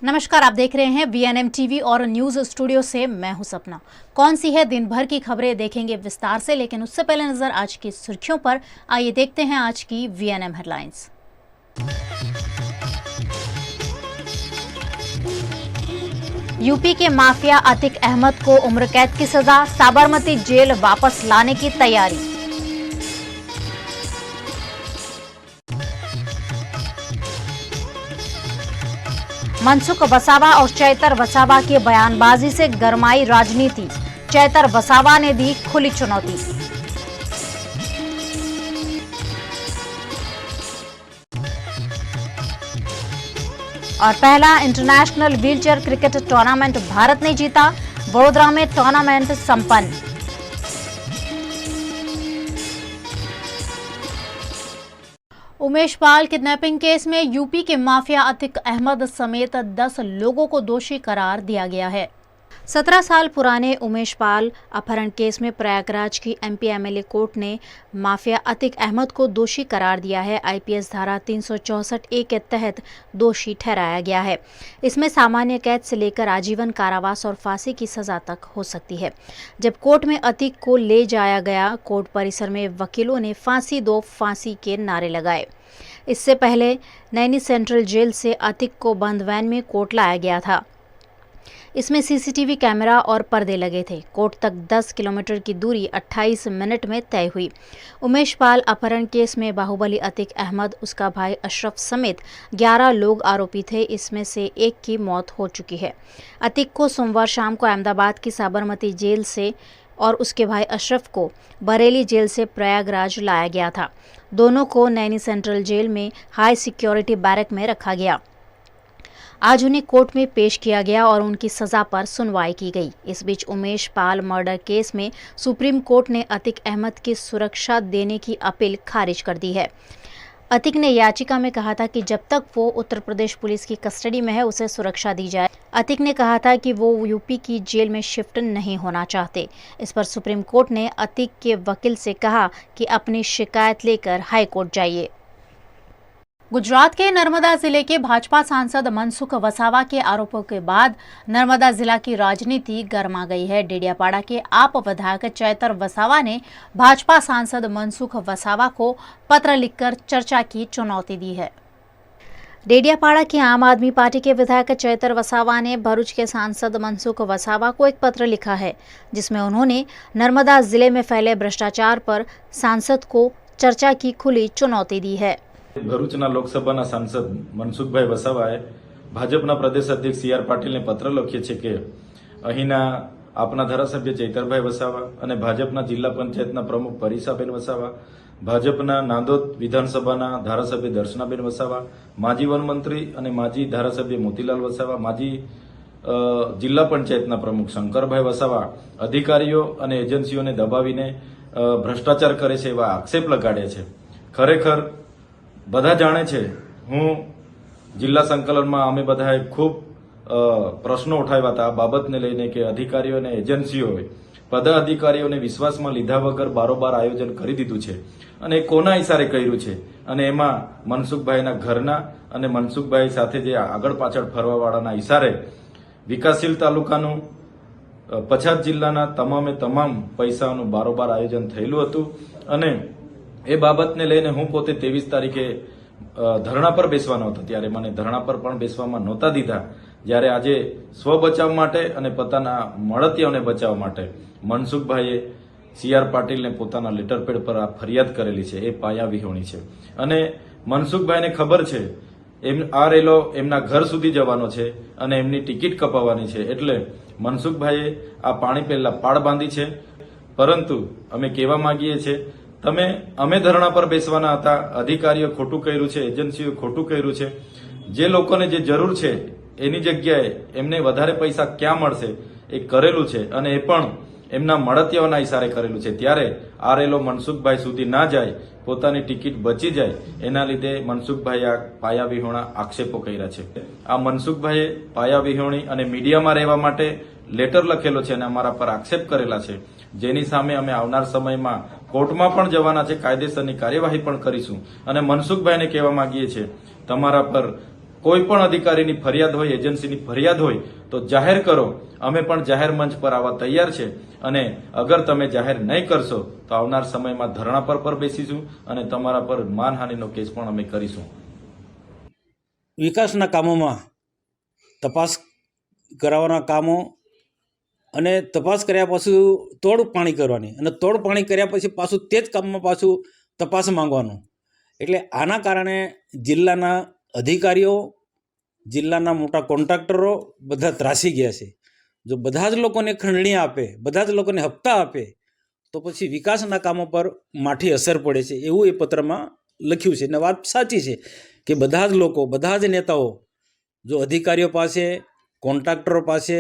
नमस्कार, आप देख रहे हैं वीएनएम टीवी और न्यूज स्टूडियो से मैं हूं सपना। कौन सी है दिन भर की खबरें देखेंगे विस्तार से, लेकिन उससे पहले नजर आज की सुर्खियों पर। आइए देखते हैं आज की वीएनएम हेडलाइंस। यूपी के माफिया अतीक अहमद को उम्र कैद की सजा, साबरमती जेल वापस लाने की तैयारी। मनसुख वसावा और चैतर वसावा की बयानबाजी से गरमाई राजनीति, चैतर वसावा ने दी खुली चुनौती। और पहला international wheelchair cricket tournament Bharat ने जीता, वडोदरा में टूर्नामेंट संपन्न। उमेश पाल किडनैपिंग केस में यूपी के माफिया अतीक अहमद समेत 10 लोगों को दोषी करार दिया गया है। 17 साल पुराने उमेश पाल अपहरण केस में प्रयागराज की एमपी एमएलए कोर्ट ने माफिया अतीक अहमद को दोषी करार दिया है। आईपीएस धारा 364A के तहत दोषी ठहराया गया है। इसमें सामान्य कैद से लेकर आजीवन कारावास और फांसी की सजा तक हो सकती है। जब कोर्ट में अतीक को ले जाया गया, कोर्ट परिसर में वकीलों ने फांसी दो फांसी के नारे लगाए। इससे पहले नैनी सेंट्रल जेल से अतीक को बंद वैन में कोर्ट लाया गया था। इसमें सीसीटीवी कैमरा और पर्दे लगे थे। कोर्ट तक 10 किलोमीटर की दूरी 28 मिनट में तय हुई। उमेश पाल अपहरण केस में बाहुबली अतीक अहमद, उसका भाई अशरफ समेत 11 लोग आरोपी थे। इसमें से एक की मौत हो चुकी है। अतीक को सोमवार शाम को अहमदाबाद की साबरमती जेल से और उसके भाई अशरफ को बरेली जेल से प्रयागराज लाया गया था। दोनों को नैनी सेंट्रल जेल में हाई सिक्योरिटी बैरक में रखा गया। आज उन्हें कोर्ट में पेश किया गया और उनकी सजा पर सुनवाई की गई। इस बीच उमेश पाल मर्डर केस में सुप्रीम कोर्ट ने अतीक अहमद की सुरक्षा देने की अपील खारिज कर दी है। अतीक ने याचिका में कहा था कि जब तक वो उत्तर प्रदेश पुलिस की कस्टडी में है, उसे सुरक्षा दी जाए। अतीक ने कहा था कि वो यूपी की जेल में शिफ्ट नहीं होना चाहते। इस पर सुप्रीम कोर्ट ने अतीक के वकील से कहा कि अपनी शिकायत लेकर हाई कोर्ट जाइए। गुजरात के नर्मदा जिले के भाजपा सांसद मनसुख वसावा के आरोपों के बाद नर्मदा जिला की राजनीति गर्मा गई है। डेडियापाड़ा के आप विधायक चैतर वसावा ने भाजपा सांसद मनसुख वसावा को पत्र लिखकर चर्चा की चुनौती दी है। डेडियापाड़ा की आम आदमी पार्टी के विधायक चैतर वसावा ने भरूच के सांसद मनसुख वसावा को एक पत्र लिखा है, जिसमें उन्होंने नर्मदा जिले में फैले भ्रष्टाचार पर सांसद को चर्चा की खुली चुनौती दी है। ભરૂચના લોકસભાના સાંસદ મનસુખભાઈ વસાવાએ ભાજપના પ્રદેશ અધ્યક્ષ CR પાટીલને પત્ર લખ્યો છે કે અહીંના આપના ધારાસભ્ય ચૈતરભાઈ વસાવા અને ભાજપના જિલ્લા પંચાયતના પ્રમુખ પરીસાબેન વસાવા, ભાજપના નાંદોદ વિધાનસભાના ધારાસભ્ય દર્શનાબેન વસાવા, માજી વનમંત્રી અને માજી ધારાસભ્ય મોતીલાલ વસાવા, માજી જિલ્લા પંચાયતના પ્રમુખ શંકરભાઈ વસાવા અધિકારીઓ અને એજન્સીઓને દબાવીને ભ્રષ્ટાચાર કરે છે એવા આક્ષેપ લગાડ્યા છે। ખરેખર બધા જાણે છે, હું જિલ્લા સંકલનમાં અમે બધાએ ખૂબ પ્રશ્નો ઉઠાવ્યા હતા આ બાબતને લઈને કે અધિકારીઓ અને એજન્સીઓએ પદાધિકારીઓને વિશ્વાસમાં લીધા વગર બારોબાર આયોજન કરી દીધું છે અને કોના ઇશારે કર્યું છે અને એમાં મનસુખભાઈના ઘરના અને મનસુખભાઈ સાથે જે આગળ પાછળ ફરવાવાળાના ઇશારે વિકાસશીલ તાલુકાનું પછાત જિલ્લાના તમામે તમામ પૈસાનું બારોબાર આયોજન થયેલું હતું અને એ બાબતને લઈને હું પોતે 23 તારીખે ધરણા પર બેસવાનો હતો, ત્યારે મને ધરણા પર પણ બેસવામાં નહોતા દીધા। જ્યારે આજે સ્વ બચાવ માટે અને પોતાના મળતિયાઓને બચાવવા માટે મનસુખભાઈએ CR પાટીલને પોતાના લેટર પેડ પર આ ફરિયાદ કરેલી છે, એ પાયા વિહોણી છે અને મનસુખભાઈને ખબર છે આ રેલો એમના ઘર સુધી જવાનો છે અને એમની ટિકિટ કપાવવાની છે, એટલે મનસુખભાઈએ આ પાણી પહેલા પાળ બાંધી છે। પરંતુ અમે કહેવા માંગીએ છીએ, અમે ધરણા પર બેસવાના હતા, અધિકારીઓ ખોટું કર્યું છે, એજન્સીઓ ખોટું કર્યું છે, જે લોકોને જે જરૂર છે એની જગ્યાએ એમને વધારે પૈસા ક્યાં મળશે એ કરેલું છે અને એ પણ એમના મળતિયાઓના ઇશારે કરેલું છે। ત્યારે આ રેલો મનસુખભાઈ સુધી ના જાય, પોતાની ટિકિટ બચી જાય, એના લીધે મનસુખભાઈ આ પાયાવિહોણા આક્ષેપો કર્યા છે। આ મનસુખભાઈએ પાયાવિહોણી અને મીડિયામાં રહેવા માટે લેટર લખેલો છે અને અમારા પર આક્ષેપ કરેલા છે, જેની સામે અમે આવનાર સમયમાં કોર્ટમાં પણ જવાના છે, કાયદેસરની કાર્યવાહી પણ કરીશું અને મનસુખભાઈને કહેવા માંગીએ છીએ તમારા પર કોઈ પણ અધિકારીની ફરિયાદ હોય, એજન્સીની ફરિયાદ હોય તો જાહેર કરો. અમે પણ જાહેર મંચ પર આવવા તૈયાર છે અને અગર તમે જાહેર નહીં કરશો તો આવનાર સમયમાં ધરણા પર બેસીશું અને તમારા પર માનહાનિનો કેસ પણ અમે કરીશું. વિકાસના કામોમાં તપાસ કરાવવાના કામો અને તપાસ કર્યા પછી તોડ પાણી કરવાની અને તોડ પાણી કર્યા પછી પાછું તે જ કામમાં પાછું તપાસ માંગવાનું. એટલે આના કારણે જિલ્લાના અધિકારીઓ, જિલ્લાના મોટા કોન્ટ્રાક્ટરો બધા ત્રાસી ગયા છે. જો બધા જ લોકોને ખંડણી આપે, બધા જ લોકોને હપ્તા આપે તો પછી વિકાસના કામો પર માઠી અસર પડે છે એવું એ પત્રમાં લખ્યું છે. અને વાત સાચી છે કે બધા જ લોકો, બધા જ નેતાઓ જો અધિકારીઓ પાસે, કોન્ટ્રાક્ટરો પાસે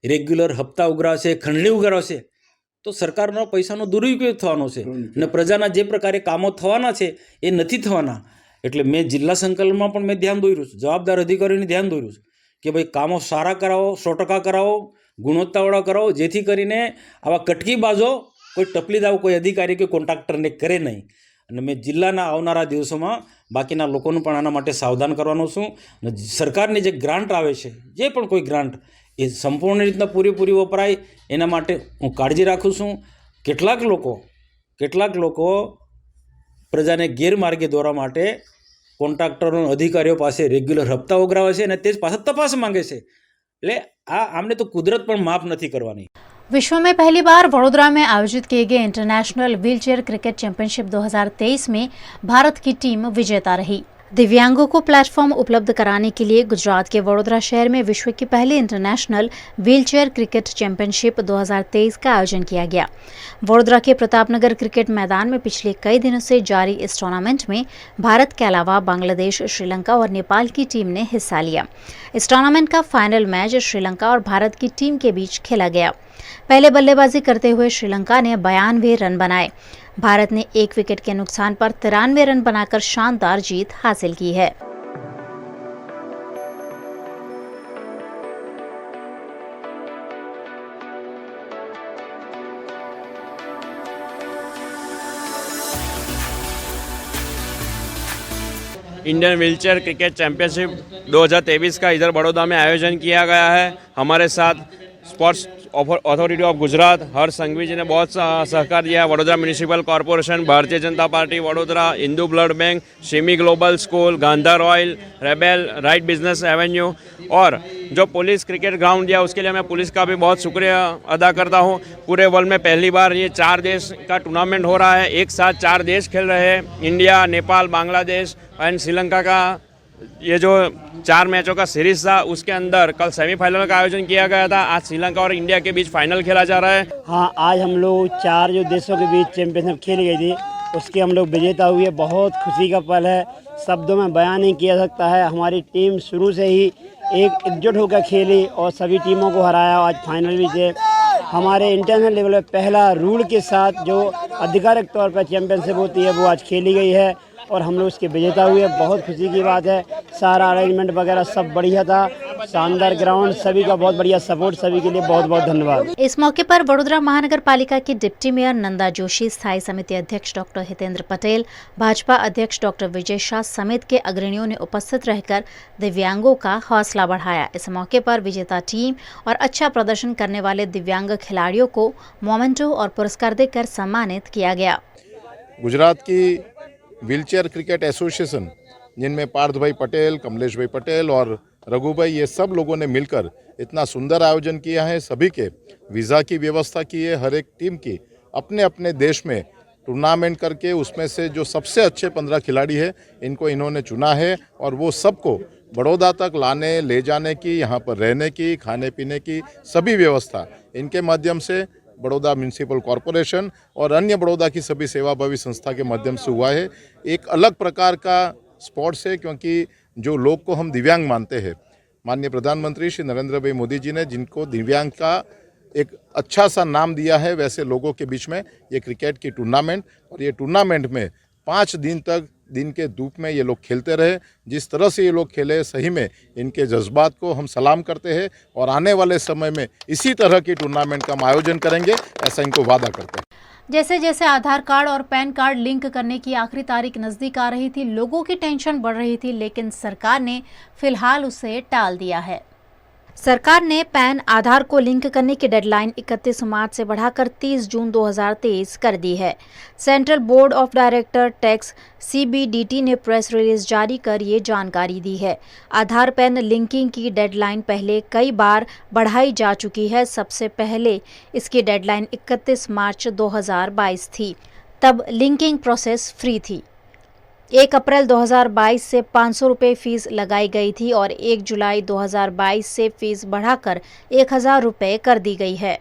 રેગ્યુલર હપ્તા ઉઘરાવશે, ખંડણી ઉઘરાવશે તો સરકારનો પૈસાનો દુરુપયોગ થવાનો છે અને પ્રજાના જે પ્રકારે કામો થવાના છે એ નથી થવાના. એટલે મેં જિલ્લા સંકલનમાં પણ મેં ધ્યાન દોર્યું છે, જવાબદાર અધિકારીઓને ધ્યાન દોર્યું છે કે ભાઈ કામો સારા કરાવો, 100% કરાવો, ગુણવત્તાવાળા કરાવો, જેથી કરીને આવા કટકીબાજો કોઈ ટપલીદાવ કોઈ અધિકારી કે કોન્ટ્રાક્ટરને કરે નહીં. અને મેં જિલ્લાના આવનારા દિવસોમાં બાકીના લોકોનું પણ આના માટે સાવધાન કરવાનો છું. અને સરકારની જે ગ્રાન્ટ આવે છે, જે પણ કોઈ ગ્રાન્ટ એ સંપૂર્ણ રીતના પૂરેપૂરી વપરાય એના માટે હું કાળજી રાખું છું. કેટલાક લોકો પ્રજાને ગેરમાર્ગે દોરવા માટે કોન્ટ્રાક્ટરો, અધિકારીઓ પાસે રેગ્યુલર હપ્તા ઉઘરાવે છે અને તે જ પાછા તપાસ માંગે છે. એટલે આમને તો કુદરત પણ માફ નથી કરવાની. विश्व में पहली बार वडोदरा में आयोजित किए गए इंटरनेशनल व्हीलचेयर क्रिकेट चैंपियनशिप 2023 में भारत की टीम विजेता रही। दिव्यांगों को प्लेटफॉर्म उपलब्ध कराने के लिए गुजरात के वडोदरा शहर में विश्व की पहली इंटरनेशनल व्हीलचेयर क्रिकेट चैंपियनशिप 2023 का आयोजन किया गया। वडोदरा के प्रतापनगर क्रिकेट मैदान में पिछले कई दिनों से जारी इस टूर्नामेंट में भारत के अलावा बांग्लादेश, श्रीलंका और नेपाल की टीम ने हिस्सा लिया। इस टूर्नामेंट का फाइनल मैच श्रीलंका और भारत की टीम के बीच खेला गया। पहले बल्लेबाजी करते हुए श्रीलंका ने 92 रन बनाए। भारत ने 1 विकेट के नुकसान पर 93 रन बनाकर शानदार जीत हासिल की है। इंडियन व्हीलचेयर क्रिकेट चैंपियनशिप 2023 का इधर बड़ौदा में आयोजन किया गया है। हमारे साथ sports authority of Gujarat Harsh Sanghavi ji ने बहुत सहकार दिया। Vadodara municipal corporation, Bharatiya Janata Party Vadodara, Hindu blood bank, Simi global school, Gandhar oil, rebel, right business avenue और जो पुलिस क्रिकेट ग्राउंड दिया उसके लिए मैं पुलिस का भी बहुत शुक्रिया अदा करता हूँ। पूरे वर्ल्ड में पहली बार ये 4 देश का टूर्नामेंट हो रहा है, एक साथ 4 देश खेल रहे हैं, इंडिया, नेपाल, बांग्लादेश एंड श्रीलंका का। ये जो 4 मैचों का सीरीज था उसके अंदर कल सेमीफाइनल का आयोजन किया गया था। आज श्रीलंका और इंडिया के बीच फाइनल खेला जा रहा है। हाँ, आज हम लोग 4 जो देशों के बीच चैंपियनशिप खेली गई थी उसके हम लोग विजेता हुए। बहुत खुशी का पल है, शब्दों में बयान नहीं किया सकता है। हमारी टीम शुरू से ही एकजुट होकर खेली और सभी टीमों को हराया। आज फाइनल भी थे। हमारे इंटरनेशनल लेवल पर पहला रूल के साथ जो आधिकारिक तौर पर चैंपियनशिप होती है वो आज खेली गई है और हम लोग उसके विजेता हुए। बहुत खुशी की बात है। सारा अरेंजमेंट वगैरह सब बढ़िया था, शानदार ग्राउंड, सभी का बहुत बढ़िया सपोर्ट, सभी के लिए बहुत बहुत धन्यवाद। इस मौके पर वडोदरा महानगर पालिका की डिप्टी मेयर नंदा जोशी, स्थायी समिति अध्यक्ष डॉक्टर हितेंद्र पटेल, भाजपा अध्यक्ष डॉक्टर विजय शाह समेत के अग्रणियों ने उपस्थित रहकर दिव्यांगों का हौसला बढ़ाया। इस मौके पर विजेता टीम और अच्छा प्रदर्शन करने वाले दिव्यांग खिलाड़ियों को मोमेंटो और पुरस्कार देकर सम्मानित किया गया। गुजरात की व्हीलचेयर क्रिकेट एसोसिएशन, जिनमें पार्थ भाई पटेल, कमलेश भाई पटेल और रघु भाई, ये सब लोगों ने मिलकर इतना सुंदर आयोजन किया है। सभी के वीज़ा की व्यवस्था की है। हर एक टीम की अपने अपने देश में टूर्नामेंट करके उसमें से जो सबसे अच्छे 15 खिलाड़ी है इनको इन्होंने चुना है और वो सबको बड़ौदा तक लाने ले जाने की, यहाँ पर रहने की, खाने पीने की सभी व्यवस्था इनके माध्यम से बड़ौदा म्यूनिसिपल कॉरपोरेशन और अन्य बड़ौदा की सभी सेवाभावी संस्था के माध्यम से हुआ है। एक अलग प्रकार का स्पोर्ट्स है क्योंकि जो लोग को हम दिव्यांग मानते हैं, माननीय प्रधानमंत्री श्री नरेंद्र भाई मोदी जी ने जिनको दिव्यांग का एक अच्छा सा नाम दिया है, वैसे लोगों के बीच में ये क्रिकेट की टूर्नामेंट और ये टूर्नामेंट में 5 दिन तक दिन के धूप में ये लोग खेलते रहे। जिस तरह से ये लोग खेले, सही में इनके जज्बात को हम सलाम करते हैं और आने वाले समय में इसी तरह की टूर्नामेंट का हम आयोजन करेंगे, ऐसा इनको वादा करते हैं। जैसे जैसे आधार कार्ड और पैन कार्ड लिंक करने की आखिरी तारीख नजदीक आ रही थी, लोगों की टेंशन बढ़ रही थी, लेकिन सरकार ने फिलहाल उसे टाल दिया है। सरकार ने पैन आधार को लिंक करने की डेडलाइन 31 मार्च से बढ़ाकर 30 जून 2023 कर दी है। Central board of director tax CBDT ने प्रेस रिलीज जारी कर ये जानकारी दी है। आधार पैन लिंकिंग की डेडलाइन पहले कई बार बढ़ाई जा चुकी है। सबसे पहले इसकी डेडलाइन 31 मार्च 2022 थी, तब लिंकिंग प्रोसेस फ्री थी। 1 अप्रैल 2022 से 500 रुपये फीस लगाई गई थी और 1 जुलाई 2022 से फीस बढ़ाकर 1000 रुपये कर दी गई है।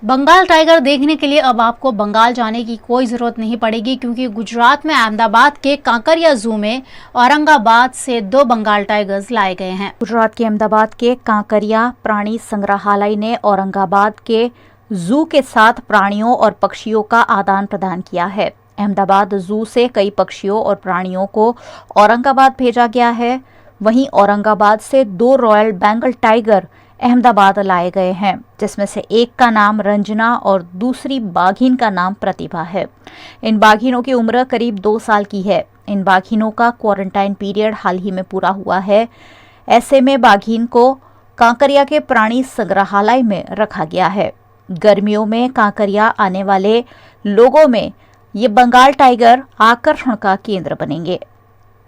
बंगाल टाइगर देखने के लिए अब आपको बंगाल जाने की कोई ज़रूरत नहीं पड़ेगी, क्योंकि गुजरात में अहमदाबाद के कांकरिया जू में औरंगाबाद से 2 बंगाल टाइगर्स लाए गए हैं। गुजरात के अहमदाबाद के कांकरिया प्राणी संग्रहालय ने औरंगाबाद के जू के साथ प्राणियों और पक्षियों का आदान प्रदान किया है। अहमदाबाद जू से कई पक्षियों और प्राणियों को औरंगाबाद भेजा गया है। वहीं औरंगाबाद से 2 रॉयल बेंगल टाइगर अहमदाबाद लाए गए हैं, जिसमें से एक का नाम रंजना और दूसरी बाघिन का नाम प्रतिभा है। इन बाघिनों की उम्र करीब 2 साल की है। इन बाघिनों का क्वारंटाइन पीरियड हाल ही में पूरा हुआ है। ऐसे में बाघिन को कांकरिया के प्राणी संग्रहालय में रखा गया है। गर्मियों में कांकरिया आने वाले लोगों में ये बंगाल टाइगर आकर्षण का केंद्र बनेंगे।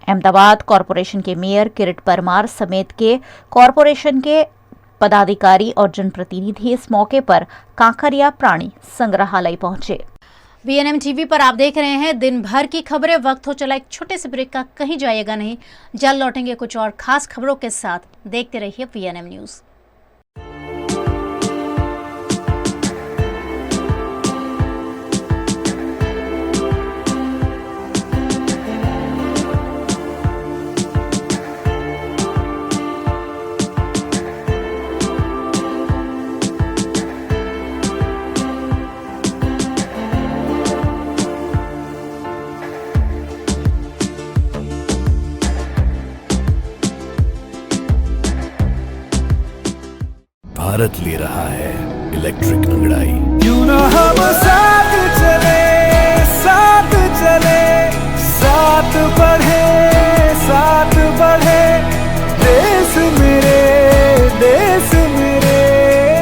अहमदाबाद कॉरपोरेशन के मेयर किरीट परमार समेत के कॉरपोरेशन के पदाधिकारी और जनप्रतिनिधि इस मौके पर कांकरिया प्राणी संग्रहालय पहुंचे। VNM TV पर आप देख रहे हैं दिन भर की खबरें। वक्त हो चला एक छोटे से ब्रेक का, कहीं जाइएगा नहीं, जल्द लौटेंगे कुछ और खास खबरों के साथ। देखते रहिए VNM न्यूज। भारत ले रहा है इलेक्ट्रिक अंगड़ाई। क्यों ना हम साथ चले, साथ चले, साथ बढ़े, साथ बढ़े, देश मेरे, देश मेरे।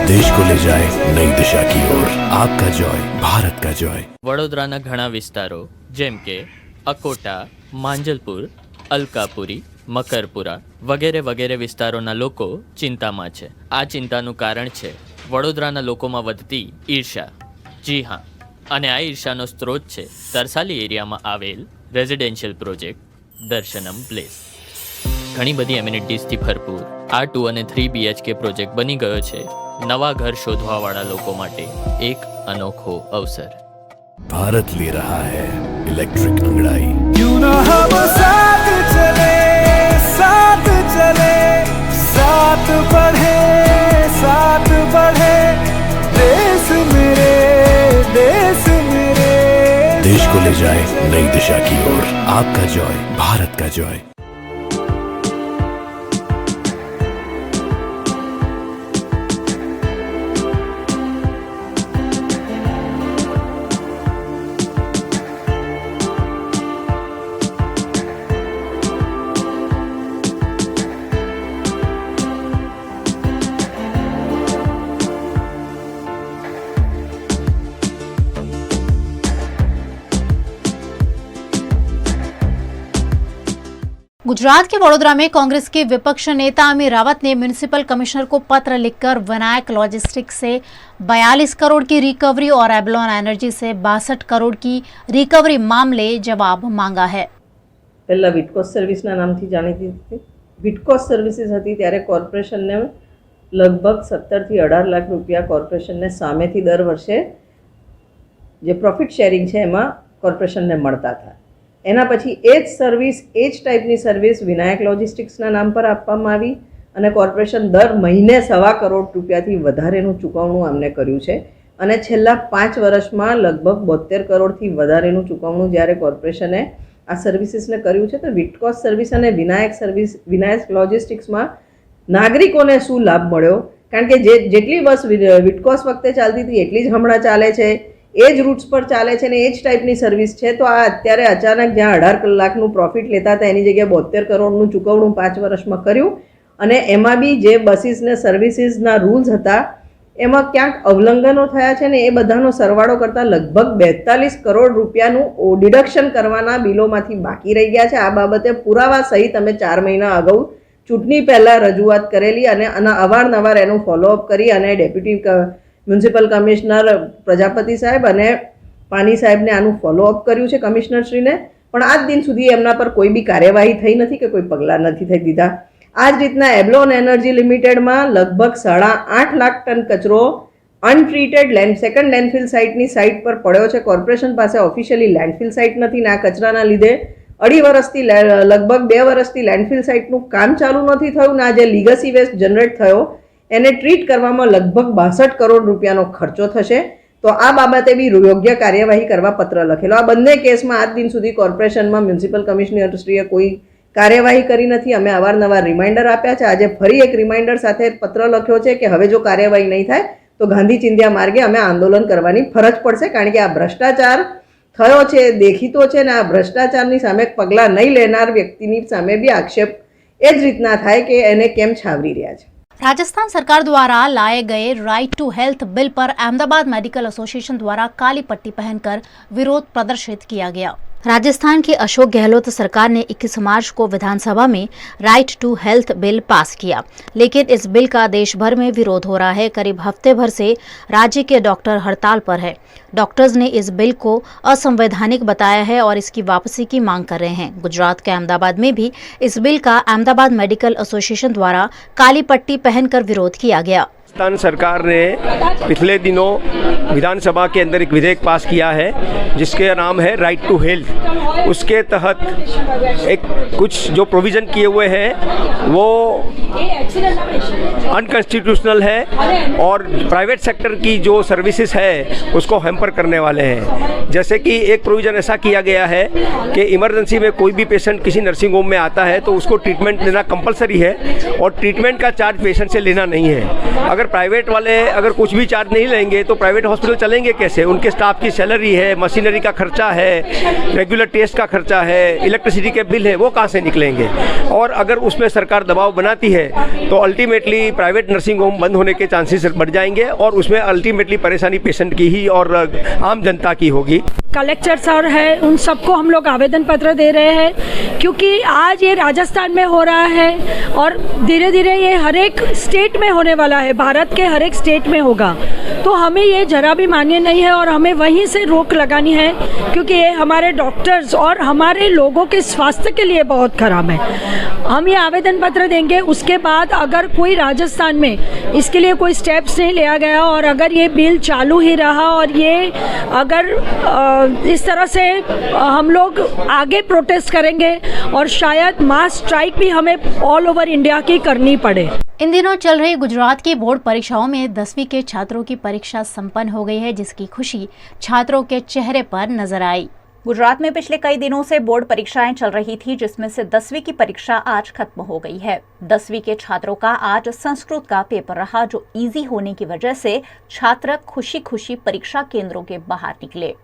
देश को ले जाए नई दिशा की ओर। आपका जॉय, भारत का जॉय। વડોદરાના ઘણા વિસ્તારો જેમ કે અકોટા, માંજલપુર, અલકાપુરી, મકરપુરા વગેરે વગેરે વિસ્તારોના લોકો ચિંતામાં છે। આ ચિંતાનું કારણ છે વડોદરાના લોકોમાં વધતી ઈર્ષા। જી હા, અને આ ઈર્ષાનો સ્ત્રોત છે તરસાલી એરિયામાં આવેલ રેઝિડેન્શિયલ પ્રોજેક્ટ દર્શનમ પ્લેસ। ઘણી બધી એમિનિટીઝથી ભરપૂર આ 2 અને 3 BHK પ્રોજેક્ટ બની ગયો છે નવા ઘર શોધવાવાળા લોકો માટે એક અનોખો અવસર। भारत ले रहा है इलेक्ट्रिक अंगड़ाई। क्यों ना हम साथ चले, साथ चले, साथ बढ़े, साथ बढ़े, देश मेरे, देश मेरे। देश को ले जाए नई दिशा की ओर। आपका जॉय, भारत का जॉय। गुजरात के वडोदरा में कांग्रेस के विपक्ष नेता अमीर रावत ने म्युनिसिपल कमिश्नर को पत्र लिखकर विनायक लॉजिस्टिक्स से 42 करोड़ की रिकवरी और एबलॉन एनर्जी से 62 करोड़ की रिकवरी मामले जवाब मांगा है। પહેલાં વિટકોસ સર્વિસના નામથી જાણીતી હતી। વિટકોસ સર્વિસીસ હતી ત્યારે કોર્પોરેશનને લગભગ 17 થી 18 લાખ રૂપિયા કોર્પોરેશનને સામેથી દર વર્ષે જે પ્રોફિટ શેરિંગ છે એમાં કોર્પોરેશનને મળતા હતા। એના પછી એ જ સર્વિસ, એ જ ટાઈપની સર્વિસ વિનાયક લોજિસ્ટિક્સના નામ પર આપવામાં આવી અને કોર્પોરેશન દર મહિને 1.25 કરોડ રૂપિયાથી વધારેનું ચૂકવણું અમને કર્યું છે અને છેલ્લા 5 વર્ષમાં લગભગ 72 કરોડથી વધારેનું ચૂકવણું જ્યારે કોર્પોરેશને આ સર્વિસીસને કર્યું છે। તો વિટકોસ સર્વિસ અને વિનાયક લોજિસ્ટિક્સમાં નાગરિકોને શું લાભ મળ્યો? કારણ કે જેટલી બસ વિટકોસ વખતે ચાલતી હતી એટલી જ હમણાં ચાલે છે એ જ રૂટ્સ પર ચાલે છે ને એ જ ટાઈપની સર્વિસ છે, તો આ અત્યારે અચાનક જ્યાં 18 કલાકનું પ્રોફિટ લેતા હતા એની જગ્યાએ 72 કરોડનું ચૂકવણું 5 વર્ષમાં કર્યું, અને એમાં બી જે બસીસને સર્વિસીસના રૂલ્સ હતા એમાં ક્યાંક અવલંઘનો થયા છે ને એ બધાનો સરવાળો કરતાં લગભગ 42 કરોડ રૂપિયાનું ડિડક્શન કરવાના બિલોમાંથી બાકી રહી ગયા છે. આ બાબતે પુરાવા સહિત અમે 4 મહિના અગાઉ ચૂંટણી પહેલાં રજૂઆત કરેલી અને અવારનવાર એનું ફોલોઅપ કરી અને ડેપ્યુટી મ્યુનિસિપલ કમિશનર પ્રજાપતિ સાહેબ અને પાની સાહેબને આનું ફોલોઅપ કર્યું છે કમિશનરશ્રીને, પણ આજ દિન સુધી એમના પર કોઈ બી કાર્યવાહી થઈ નથી કે કોઈ પગલાં નથી થઈ દીધા. આ જ રીતના એબ્લોન એનર્જી લિમિટેડમાં લગભગ 8.5 લાખ ટન કચરો અનટ્રીટેડ સેકન્ડ લેન્ડફિલ સાઇટની સાઇટ પર પડ્યો છે. કોર્પોરેશન પાસે ઓફિશિયલી લેન્ડફિલ સાઇટ નથી ને આ કચરાના લીધે 2.5 વર્ષથી લગભગ 2 વર્ષથી લેન્ડફિલ સાઇટનું કામ ચાલુ નથી થયું ને આ જે લીગસી વેસ્ટ જનરેટ થયો એને ટ્રીટ કરવામાં લગભગ 62 કરોડ રૂપિયાનો ખર્ચો થશે. તો આ બાબતે બી યોગ્ય કાર્યવાહી કરવા પત્ર લખેલો. આ બંને કેસમાં આજ દિન સુધી કોર્પોરેશનમાં મ્યુનિસિપલ કમિશનરશ્રીએ કોઈ કાર્યવાહી કરી નથી. અમે અવારનવાર રિમાઇન્ડર આપ્યા છે. આજે ફરી એક રિમાઇન્ડર સાથે પત્ર લખ્યો છે કે હવે જો કાર્યવાહી નહીં થાય તો ગાંધી ચિંધ્યા માર્ગે અમે આંદોલન કરવાની ફરજ પડશે, કારણ કે આ ભ્રષ્ટાચાર થયો છે, દેખીતો છે ને આ ભ્રષ્ટાચારની સામે પગલાં નહીં લેનાર વ્યક્તિની સામે બી આક્ષેપ એ જ રીતના થાય કે એને કેમ છાવરી રહ્યા છે. राजस्थान सरकार द्वारा लाए गए राइट टू हेल्थ बिल पर अहमदाबाद मेडिकल एसोसिएशन द्वारा काली पट्टी पहनकर विरोध प्रदर्शित किया गया। राजस्थान की अशोक गहलोत सरकार ने 21 मार्च को विधानसभा में right to health bill pass किया, लेकिन इस बिल का देश भर में विरोध हो रहा है। करीब हफ्ते भर से राज्य के डॉक्टर हड़ताल पर है। डॉक्टर्स ने इस बिल को असंवैधानिक बताया है और इसकी वापसी की मांग कर रहे हैं। गुजरात के अहमदाबाद में भी इस बिल का अहमदाबाद मेडिकल एसोसिएशन द्वारा काली पट्टी पहनकर विरोध किया गया। राजस्थान सरकार ने पिछले दिनों विधानसभा के अंदर एक विधेयक पास किया है जिसके नाम है राइट टू हेल्थ। उसके तहत एक कुछ जो प्रोविज़न किए हुए हैं वो अनकॉन्स्टिट्यूशनल है और प्राइवेट सेक्टर की जो सर्विसेज है उसको हैम्पर करने वाले हैं। जैसे कि एक प्रोविज़न ऐसा किया गया है कि इमरजेंसी में कोई भी पेशेंट किसी नर्सिंग होम में आता है तो उसको ट्रीटमेंट लेना कंपलसरी है और ट्रीटमेंट का चार्ज पेशेंट से लेना नहीं है। अगर प्राइवेट वाले अगर कुछ भी चार्ज नहीं लेंगे तो प्राइवेट हॉस्पिटल चलेंगे कैसे? उनके स्टाफ की सैलरी है, मशीनरी का खर्चा है, रेगुलर टेस्ट का खर्चा है, इलेक्ट्रिसिटी के बिल है, वो कहाँ से निकलेंगे? और अगर उसमें सरकार दबाव बनाती है तो अल्टीमेटली प्राइवेट नर्सिंग होम बंद होने के चांसेस बढ़ जाएंगे और उसमें अल्टीमेटली परेशानी पेशेंट की ही और आम जनता की होगी। कलेक्टर सर है उन सबको हम लोग आवेदन पत्र दे रहे हैं, क्योंकि आज ये राजस्थान में हो रहा है और धीरे धीरे ये हर एक स्टेट में होने वाला है, भारत के हर एक स्टेट में होगा। तो हमें ये जरा भी मान्य नहीं है और हमें वहीं से रोक लगानी है, क्योंकि ये हमारे डॉक्टर्स और हमारे लोगों के स्वास्थ्य के लिए बहुत खराब है। हम ये आवेदन पत्र देंगे, उसके बाद अगर कोई राजस्थान में इसके लिए कोई स्टेप्स नहीं लिया गया और अगर ये बिल चालू ही रहा और ये अगर इस तरह से हम लोग आगे प्रोटेस्ट करेंगे और शायद मास स्ट्राइक भी हमें ऑल ओवर इंडिया की करनी पड़े। इन दिनों चल रही गुजरात की बोर्ड परीक्षाओं में 10वीं के छात्रों की परीक्षा संपन्न हो गई है, जिसकी खुशी छात्रों के चेहरे पर नजर आई। गुजरात में पिछले कई दिनों से बोर्ड परीक्षाएं चल रही थी, जिसमें से 10वीं की परीक्षा आज खत्म हो गई है। 10वीं के छात्रों का आज संस्कृत का पेपर रहा, जो इजी होने की वजह से छात्र खुशी खुशी परीक्षा केंद्रों के बाहर निकले।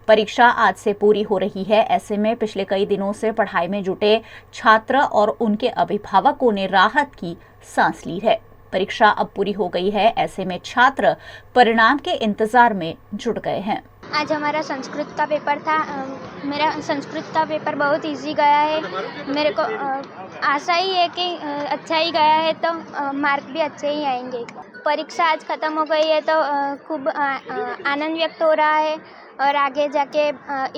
परीक्षा आज से पूरी हो रही है, ऐसे में पिछले कई दिनों से पढ़ाई में जुटे छात्र और उनके अभिभावकों ने राहत की सांस ली है। परीक्षा अब पूरी हो गई है, ऐसे में छात्र परिणाम के इंतजार में जुट गए हैं। आज हमारा संस्कृत का पेपर था। मेरा संस्कृत का पेपर बहुत इजी गया है। मेरे को आशा ही है कि अच्छा ही गया है, तो मार्क भी अच्छे ही आएंगे। परीक्षा आज ख़त्म हो गई है तो खूब आनंद व्यक्त हो रहा है और आगे जाके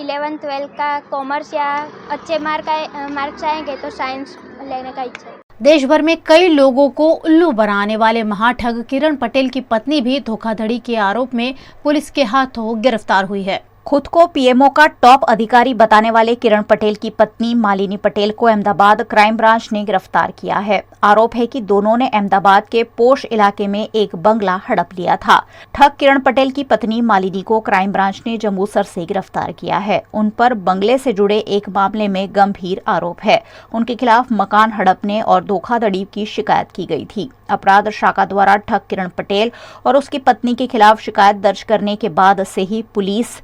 11th-12th का कॉमर्स या अच्छे मार्क्स आएंगे तो साइंस लेने का इच्छा है। देश भर में कई लोगों को उल्लू बनाने वाले महाठग किरण पटेल की पत्नी भी धोखाधड़ी के आरोप में पुलिस के हाथों गिरफ्तार हुई है। खुद को पीएमओ का टॉप अधिकारी बताने वाले किरण पटेल की पत्नी मालिनी पटेल को अहमदाबाद क्राइम ब्रांच ने गिरफ्तार किया है। आरोप है कि दोनों ने अहमदाबाद के पोश इलाके में एक बंगला हड़प लिया था। ठग किरण पटेल की पत्नी मालिनी को क्राइम ब्रांच ने जम्मूसर से गिरफ्तार किया है। उन पर बंगले से जुड़े एक मामले में गंभीर आरोप है। उनके खिलाफ मकान हड़पने और धोखाधड़ी की शिकायत की गई थी। अपराध शाखा द्वारा ठग किरण पटेल और उसकी पत्नी के खिलाफ शिकायत दर्ज करने के बाद से ही पुलिस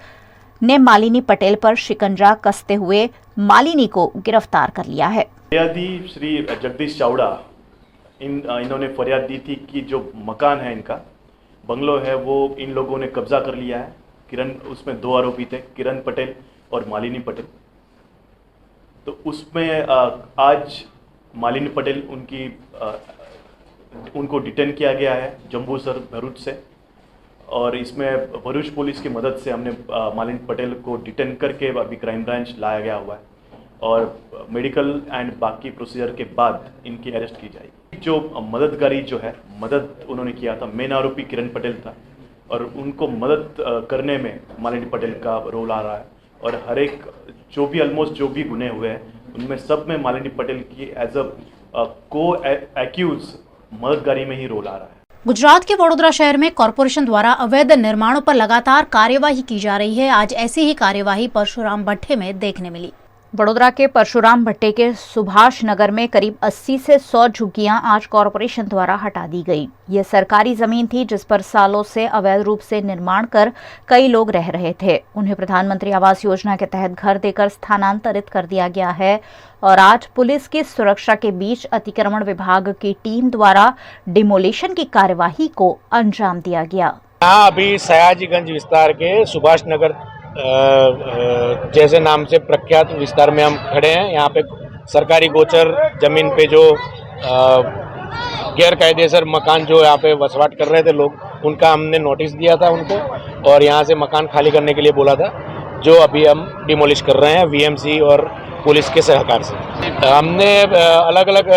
ने मालिनी पटेल पर शिकंजा कसते हुए मालिनी को गिरफ्तार कर लिया है। फरियादी श्री जगदीश चावड़ा इन्होंने फरियाद दी थी कि जो मकान है इनका बंगलो है वो इन लोगों ने कब्जा कर लिया है। किरण, उसमें 2 आरोपी थे, किरण पटेल और मालिनी पटेल। तो उसमें आज मालिनी पटेल उनको डिटेन किया गया है जम्बूसर भरूच से, और इसमें भरूच पुलिस की मदद से हमने मालिनी पटेल को डिटेन करके अभी क्राइम ब्रांच लाया गया हुआ है और मेडिकल एंड बाकी प्रोसीजर के बाद इनकी अरेस्ट की जाएगी। जो मददगारी जो है, मदद उन्होंने किया था, मेन आरोपी किरण पटेल था और उनको मदद करने में मालिनी पटेल का रोल आ रहा है। और हर एक जो भी गुने हुए हैं उनमें सब में मालिनी पटेल की एज अ को एक्यूज मददगारी में ही रोल आ रहा है। गुजरात के वडोदरा शहर में कॉरपोरेशन द्वारा अवैध निर्माणों पर लगातार कार्यवाही की जा रही है। आज ऐसी ही कार्यवाही परशुराम भट्टे में देखने मिली। वडोदरा के परशुराम भट्टे के सुभाष नगर में करीब 80 से 100 झुग्गियां आज कॉरपोरेशन द्वारा हटा दी गई। ये सरकारी जमीन थी जिस पर सालों से अवैध रूप से निर्माण कर कई लोग रह रहे थे। उन्हें प्रधानमंत्री आवास योजना के तहत घर देकर स्थानांतरित कर दिया गया है और आज पुलिस की सुरक्षा के बीच अतिक्रमण विभाग की टीम द्वारा डिमोलिशन की कार्यवाही को अंजाम दिया गया। अभी सयाजीगंज विस्तार के सुभाष नगर जैसे नाम से प्रख्यात विस्तार में हम खड़े हैं। यहाँ पे सरकारी गोचर जमीन पे जो गैर कायदेसर मकान जो यहाँ पे वसवाट कर रहे थे लोग, उनका हमने नोटिस दिया था उनको और यहाँ से मकान खाली करने के लिए बोला था, जो अभी हम डिमोलिश कर रहे हैं वीएमसी और पुलिस के सहकार से। हमने अलग अलग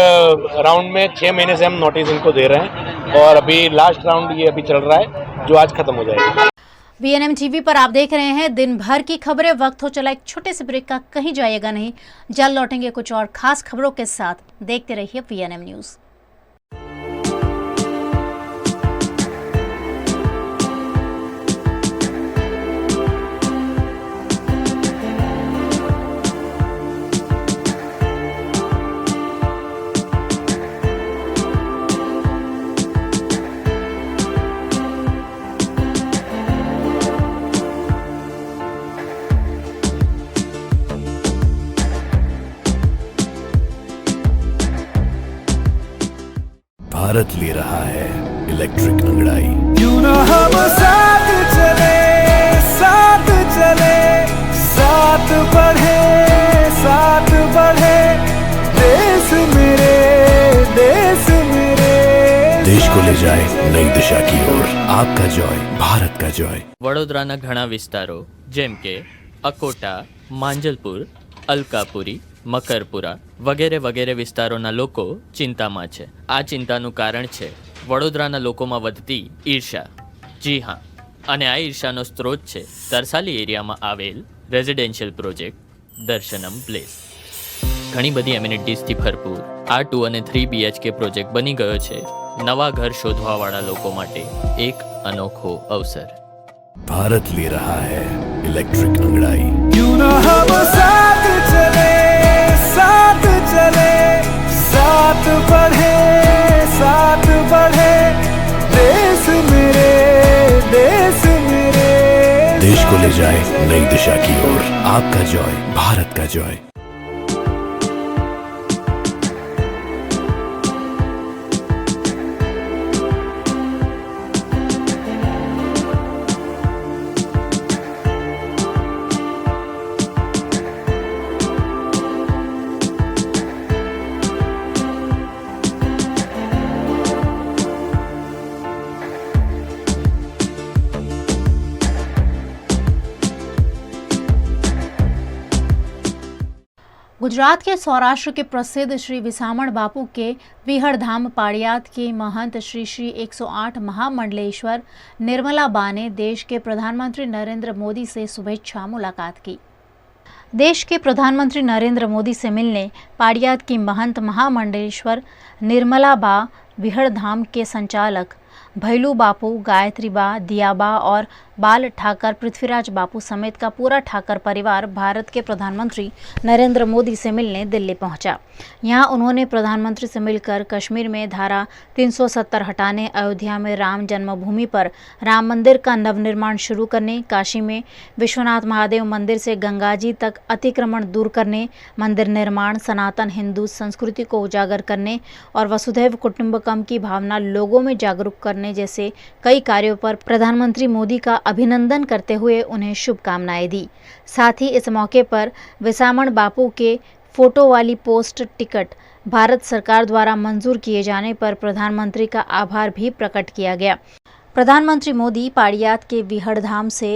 राउंड में 6 महीने से हम नोटिस इनको दे रहे हैं और अभी लास्ट राउंड ये अभी चल रहा है जो आज खत्म हो जाएगा। VNM टीवी पर आप देख रहे हैं दिन भर की खबरें। वक्त हो चला एक छोटे से ब्रेक का, कहीं जाइएगा नहीं। जल्द लौटेंगे कुछ और खास खबरों के साथ। देखते रहिए VNM न्यूज़। भारत ले रहा है इलेक्ट्रिक अंगड़ाई। क्यों ना हम साथ चले, साथ चले, साथ बढ़े, साथ बढ़े, देश मेरे, देश मेरे। देश को ले जाए नई दिशा की ओर। आपका जॉय, भारत का जॉय। વડોદરાના ઘણા વિસ્તારો જેમ કે અકોટા, માંજલપુર, અલકાપુરી, મકરપુરા વગેરે વગેરે વિસ્તારોના લોકો ચિંતામાં છે। આ ચિંતાનું કારણ છે વડોદરાના લોકોમાં વધતી ઈર્ષા। જી હા, અને આ ઈર્ષાનો સ્ત્રોત છે તરસાલી એરિયામાં આવેલ રેઝિડેન્શિયલ પ્રોજેક્ટ દર્શનમ પ્લેસ। ઘણી બધી એમિનિટીઝથી ભરપૂર આ 2 અને 3 BHK પ્રોજેક્ટ બની ગયો છે નવા ઘર શોધવાવાળા લોકો માટે એક અનોખો અવસર। भारत ले रहा है इलेक्ट्रिक अंगड़ाई। क्यों ना हम साथ चले, साथ चले, साथ बढ़े, साथ बढ़े, देश मेरे, देश मेरे। देश को ले जाए नई दिशा की ओर। आपका जॉय, भारत का जॉय। गुजरात के सौराष्ट्र के प्रसिद्ध श्री विसामण बापू के विहड़ धाम पाड़ियात के महंत श्री 108 महामंडलेश्वर निर्मला बा ने देश के प्रधानमंत्री नरेंद्र मोदी से शुभेच्छा मुलाकात की। देश के प्रधानमंत्री नरेंद्र मोदी से मिलने पाड़ियात की महंत महामंडलेश्वर निर्मला बा, विहड़ धाम के संचालक भैलू बापू, गायत्री बा, दिया बा और बाल ठाकर पृथ्वीराज बापू समेत का पूरा ठाकर परिवार भारत के प्रधानमंत्री नरेंद्र मोदी से मिलने दिल्ली पहुंचा। यहां उन्होंने प्रधानमंत्री से मिलकर कश्मीर में धारा 370 हटाने, अयोध्या में राम जन्मभूमि पर राम मंदिर का नवनिर्माण शुरू करने, काशी में विश्वनाथ महादेव मंदिर से गंगा जी तक अतिक्रमण दूर करने, मंदिर निर्माण, सनातन हिंदू संस्कृति को उजागर करने और वसुधैव कुटुंबकम की भावना लोगों में जागरूक करने जैसे कई कार्यों पर प्रधानमंत्री मोदी का अभिनंदन करते हुए उन्हें शुभकामनाएं दी। साथ ही इस मौके पर विसामण बापू के फोटो वाली पोस्ट टिकट भारत सरकार द्वारा मंजूर किए जाने पर प्रधानमंत्री का आभार भी प्रकट किया गया। प्रधानमंत्री मोदी पाड़ियात के विहड़धाम से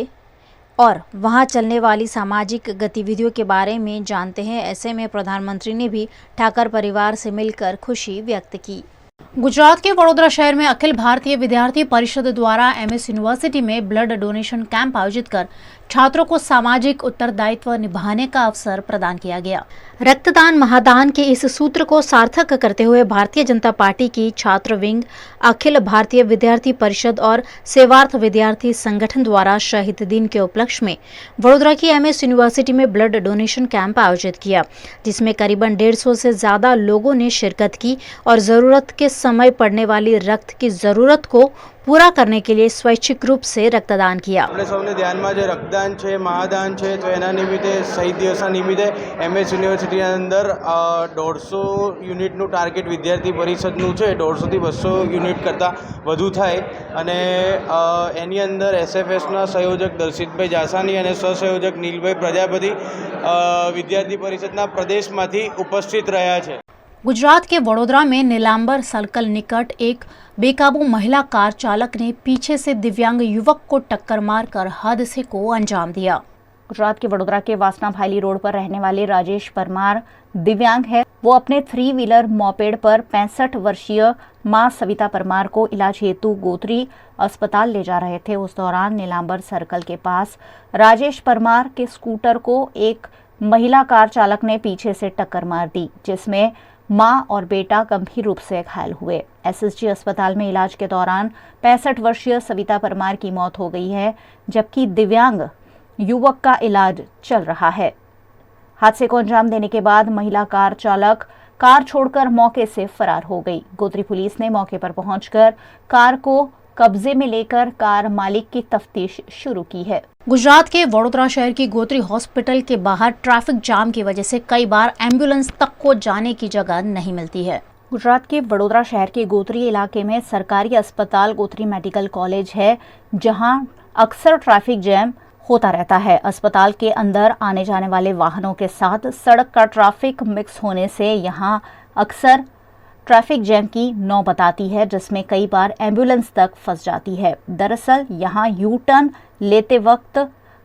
और वहां चलने वाली सामाजिक गतिविधियों के बारे में जानते हैं। ऐसे में प्रधानमंत्री ने भी ठाकर परिवार से मिलकर खुशी व्यक्त की। गुजरात के वडोदरा शहर में अखिल भारतीय विद्यार्थी परिषद द्वारा एमएस यूनिवर्सिटी में ब्लड डोनेशन कैंप आयोजित कर छात्रों को सामाजिक उत्तरदायित्व निभाने का अवसर प्रदान किया गया। रक्तदान महादान के इस सूत्र को सार्थक करते हुए भारतीय जनता पार्टी की छात्र विंग, अखिल भारतीय विद्यार्थी परिषद और सेवार्थ विद्यार्थी संगठन द्वारा शहीद दिन के उपलक्ष्य में वडोदरा की एमएस यूनिवर्सिटी में ब्लड डोनेशन कैंप आयोजित किया, जिसमें करीबन 150 से ज्यादा लोगों ने शिरकत की और जरूरत के समय पड़ने वाली रक्त की जरूरत को पूरा करने के लिए स्वैच्छिक रूप से रक्तदान किया। આપણે સૌને ધ્યાનમાં જે રક્તદાન છે, મહાદાન છે, તો એના નિમિત્તે શહીદ દિવસના નિમિત્તે એમએસ યુનિવર્સિટીના અંદર 150 યુનિટનું ટાર્ગેટ વિદ્યાર્થી પરિષદનું છે, 150 થી 200 યુનિટ કરતાં વધુ થાય અને એની અંદર એસએફએસના સંયોજક દર્શિતભાઈ જાસાની અને સહસંયોજક નીલભાઈ પ્રજાપતિ વિદ્યાર્થી પરિષદના પ્રદેશમાંથી ઉપસ્થિત રહ્યા છે। गुजरात के वडोदरा में नीलांबर सर्कल निकट एक बेकाबू महिला कार चालक ने पीछे से दिव्यांग युवक को टक्कर मारकर हादसे को अंजाम दिया। गुजरात के वडोदरा के वासना भाईली रोड पर रहने वाले राजेश परमार दिव्यांग है। वो अपने 3 व्हीलर मोपेड पर 65 वर्षीय मां सविता परमार को इलाज हेतु गोत्री अस्पताल ले जा रहे थे। उस दौरान नीलांबर सर्कल के पास राजेश परमार के स्कूटर को एक महिला कार चालक ने पीछे से टक्कर मार दी, जिसमें मां और बेटा गंभीर रूप से घायल हुए। एसएसजी अस्पताल में इलाज के दौरान 65 वर्षीय सविता परमार की मौत हो गई है, जबकि दिव्यांग युवक का इलाज चल रहा है। हादसे को अंजाम देने के बाद महिला कार चालक कार छोड़कर मौके से फरार हो गई। गोत्री पुलिस ने मौके पर पहुंचकर कार को कब्जे में लेकर कार मालिक की तफ्तीश शुरू की है। गुजरात के वडोदरा शहर की गोत्री हॉस्पिटल के बाहर ट्रैफिक जाम की वजह से कई बार एम्बुलेंस तक को जाने की जगह नहीं मिलती है। गुजरात के वडोदरा शहर के गोत्री इलाके में सरकारी अस्पताल गोत्री मेडिकल कॉलेज है, जहां अक्सर ट्रैफिक जैम होता रहता है। अस्पताल के अंदर आने जाने वाले वाहनों के साथ सड़क का ट्रैफिक मिक्स होने से यहां अक्सर ट्रैफिक जैम की नौबत आती है, जिसमें कई बार एम्बुलेंस तक फंस जाती है। दरअसल यहां यू टर्न लेते वक्त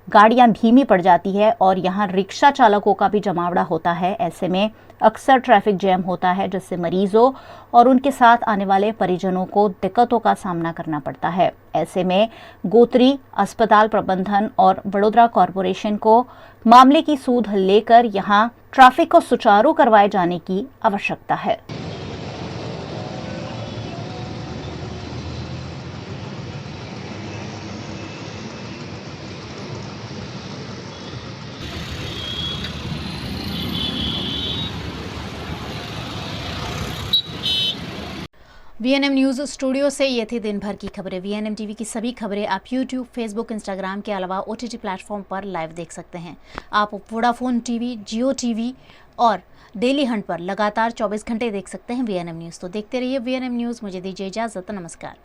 गाड़ियां धीमी पड़ जाती है और यहां रिक्शा चालकों का भी जमावड़ा होता है। ऐसे में अक्सर ट्रैफिक जैम होता है, जिससे मरीजों और उनके साथ आने वाले परिजनों को दिक्कतों का सामना करना पड़ता है। ऐसे में गोत्री अस्पताल प्रबंधन और वडोदरा कॉरपोरेशन को मामले की सूद लेकर यहां ट्रैफिक को सुचारू करवाए जाने की आवश्यकता है। वीएनएम न्यूज़ स्टूडियो से ये थी दिन भर की खबरें। वीएनएम टीवी की सभी खबरें आप यूट्यूब, फेसबुक, इंस्टाग्राम के अलावा ओटीटी प्लेटफॉर्म पर लाइव देख सकते हैं। आप वोडाफोन टीवी, जियो टीवी और डेली हंट पर लगातार 24 घंटे देख सकते हैं वीएनएम न्यूज़। तो देखते रहिए वीएनएम न्यूज़। मुझे दीजिए इजाज़त। नमस्कार।